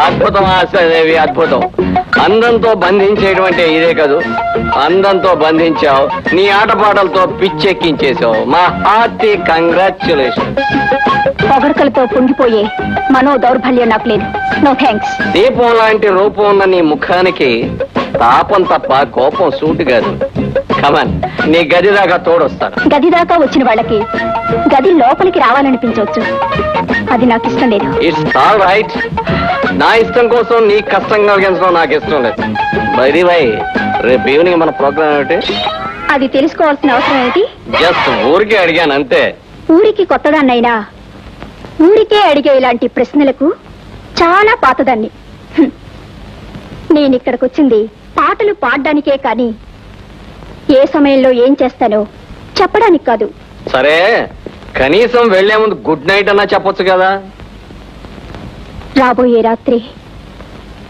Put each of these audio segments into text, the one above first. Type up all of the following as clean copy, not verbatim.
అద్భుతం ఆశాదేవి, అద్భుతం. అందంతో బంధించేటువంటి ఇదే కాదు, అందంతో బంధించావు, నీ ఆటపాటలతో పిచ్చెక్కించేసావు. మా హార్టీ కంగ్రాచ్యులేషన్. పొగడకలతో పొంగిపోయే మనో దౌర్బల్యం నాకు లేదు. No thanks. దీపం లాంటి రూపం ఉన్న నీ ముఖానికి తాపం తప్ప కోపం సూటు కాదు. కమన్, నీ గది దాకా తోడొస్తాను. గది దాకా వచ్చిన వాళ్ళకి గది లోపలికి రావాలనిపించవచ్చు. అది నాకు ఇష్టం లేదు. It's all right. నా ఇష్టం కోసం నీ కష్టం కలిగించడం నాకు ఇష్టం లేదు. బై ది వై, రేపు ఈవినింగ్ మన ప్రోగ్రామ్ ఏమిటి? అది తెలుసుకోవాల్సిన అవసరం ఏంటి? జస్ట్ ఊరికే అడిగాను అంతే. ఊరికి కొత్తదాన్నైనా ఊరికే అడిగే ఇలాంటి ప్రశ్నలకు చాలా పాతదాన్ని. నేను ఇక్కడికి వచ్చింది పాటలు పాడడానికే కానీ ఏ సమయంలో ఏం చేస్తానో చెప్పడానికి కాదు. సరే, కనీసం వెళ్లే ముందు గుడ్ నైట్ అన్నా చెప్పొచ్చు కదా. రాబోయే రాత్రి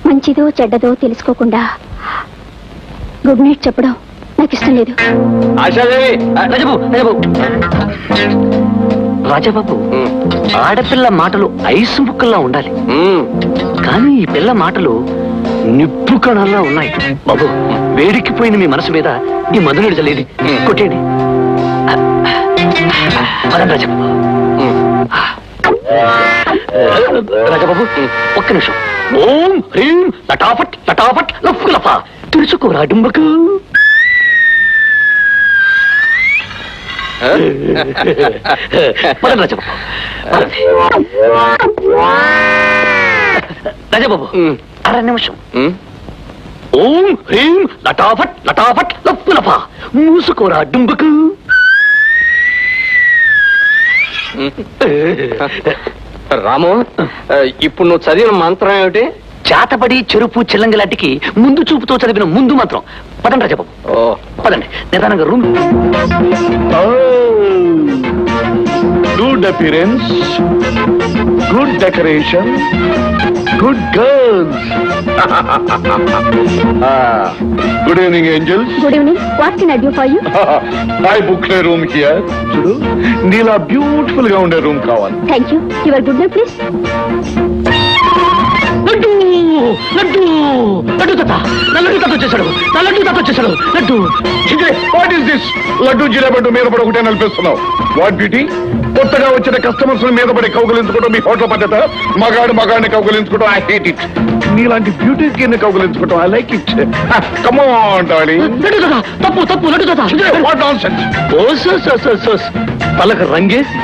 మంచిదో చెడ్డదో తెలుసుకోకుండా గుడ్ నైట్ చెప్పడం నాకు ఇష్టం లేదు. ఆశాదేవి, రాజాబాబు, ఆడపిల్ల మాటలు ఐసు ముక్కల్లా ఉండాలి, కానీ ఈ పిల్ల మాటలు నిప్పు కణాల్లా ఉన్నాయి. బాబు, వేడికిపోయిన మీ మనసు మీద ఈ మధునుడి చల్లేది కొట్టేయండి. రాజాబాబు, రాజాబాబు ఒక్క నిమిషం. ఓం హ్రీం లటాఫట్ లటాఫట్ లఫ్ లఫా తెలుసుకోరా డుంబకు. రాజాబాబు, అర నిమిషం. ఓం హ్రీం లటాఫట్ లటాఫట్ లఫ్ లఫా మూసుకోరా డుంబకు. రాము, ఇప్పుడు నువ్వు చదివిన మంత్రం ఏమిటి? చేతబడి చెరుపు చిల్లంగిలాంటికి ముందు చూపుతో చదివిన ముందు మంత్రం. పదండి రాజాబాబు, పదండి. నిదానంగా room. Good appearance, good decoration, good girls. Good evening angels. Good evening. What can I do for you? I book a room here. చూడు, నీలా బ్యూటిఫుల్ గా ఉండే రూమ్ కావాలి. Thank you. Your good night please. Laddu Laddu Laddu తాత, నా లడ్డు తాత వచ్చేసాడు, నా లడ్డు తాత వచ్చేసాడు. Laddu. What is this? Laddu జిలేబడ్డు మీద పడి ఒకటే నడిపిస్తున్నావు. What beauty? కొత్తగా వచ్చిన కస్టమర్స్ మీద పడి కౌగులించుకోవడం మీ హోటల్ పద్ధత. మగాడిని కౌగులించుకోవడం ఐ హేట్ ఇట్. నీలాంటి బ్యూటీకి కౌగులించుకోవడం I like it. Come on darling. Laddu తాత, తప్పు తప్పు. లడ్డు తాత. What nonsense. ఓ తలకు రంగేసి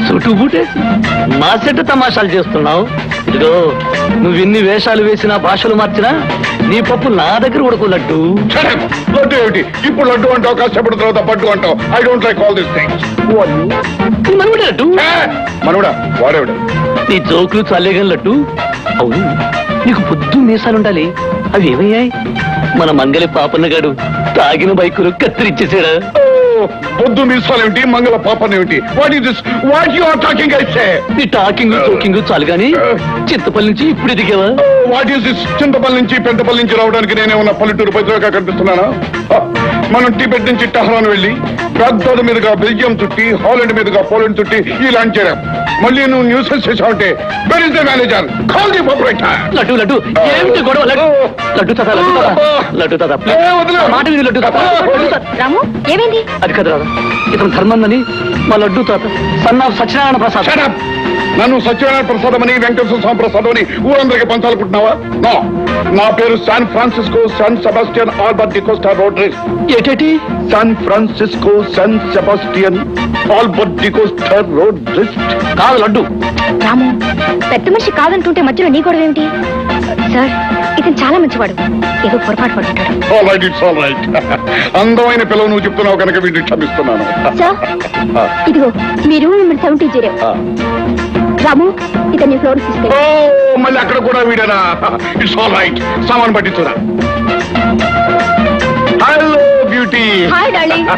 చుట్టూ బూటేసి మా సెట్ తమాషాలు చేస్తున్నావు. ఇదిగో, నువ్వు ఎన్ని వేషాలు వేసినా భాషలు మార్చినా నీ పప్పు నా దగ్గర ఉడకు. లడ్డు. లడ్డు ఏమిటి? ఇప్పుడు లడ్డు అంటావు, కష్టపడిన తర్వాత పట్టు అంటావు. I don't like all this things. మనవుడే లడ్డు. మనవుడా? వాడేవాడు? నీ జోకులు చాలేగాని లడ్డు. అవును, నీకు పొద్దు మీసాలుండాలి, అవి ఏమయ్యాయి? మన మంగలి పాపన్నగాడు తాగిన బైకులు కత్తిరించేసాడా? పొద్దు మీసాలేమిటి, మంగళ పాపనేమిటి? What is this? What you are talking? I say. నీ టాకింగ్ జోకింగ్ చాలు గాని చింతపల్లి నుంచి ఇప్పుడు ఎదిగావా? What is this? చింతపల్లి నుంచి పెంటపల్లి నుంచి రావడానికి నేనేమన్నా పల్లెటూరు పైగా కనిపిస్తున్నానా? మనం టిబెట్ నుంచి టహరాన్ వెళ్ళి బాగ్దాద్ మీదుగా బెల్జియం చుట్టి హాలండ్ మీదుగా పోలాండ్ చుట్టి ఈ లాంచ్ చేయడం. మళ్ళీ నువ్వు న్యూసెన్స్ చేసావంటే where is the manager? Call the proprietor. Laddu Laddu, ఏమిటి గొడవ? లడ్డు తాత, లడ్డు తాత, లడ్డు తాత, మాట విని లడ్డు తాత. రాము, ఏమైంది? అది కదా రాదా, ఇతను ధర్మందని మా లడ్డు తాత సన్ ఆఫ్ సత్యనారాయణ ప్రసాద్. నన్ను సత్యనారాయణ ప్రసాదం అని వెంకటేశ్వర స్వామి ప్రసాదం అని ఊరందరికీ పంచాలనుకుంటున్నావా? నా పేరు San Francisco San Sebastian Albert D'Costa Rodrigues. ఏటేటి? San Francisco San Sebastian Albert D'Costa Rodrigues. కాదు లడ్డు. రాము, పెద్ద మనిషి కాదంటుంటే మధ్యలో నీ గొడవ ఏమిటి? సార్, ఇతను చాలా మంచివాడు, ఏదో పొరపాటు పడుతుంటాడు. అందమైన పిల్లలు నువ్వు చెప్తున్నావు కనుక వీటిని క్షమిస్తున్నాను. సార్, ఇదిగో మీ రూమ్ నెంబర్ 70. రాము, ఇతన్ని ఫ్లోర్ తీసుకెళ్ళి. మళ్ళీ అక్కడ కూడా వీడనా? It's all right. సామాన్ పట్టించురా. Hello beauty. Hi darling.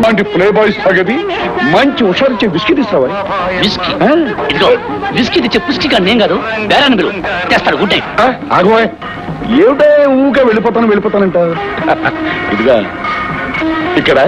అలాంటి ప్లే బాయ్స్ తాగేది మంచి హుషారిచ్చే విస్కీ తీసుకోవా? విస్కీ? ఇదిగో, విస్కీ తెచ్చే పుస్కీ కాదు, నేను కాదు, బేరాన్ని బిలు తెస్తాడు. Good night. ఆగోయ్, ఏమిటే ఊగా వెళ్ళిపోతానంట. ఇదిగా, ఇక్కడ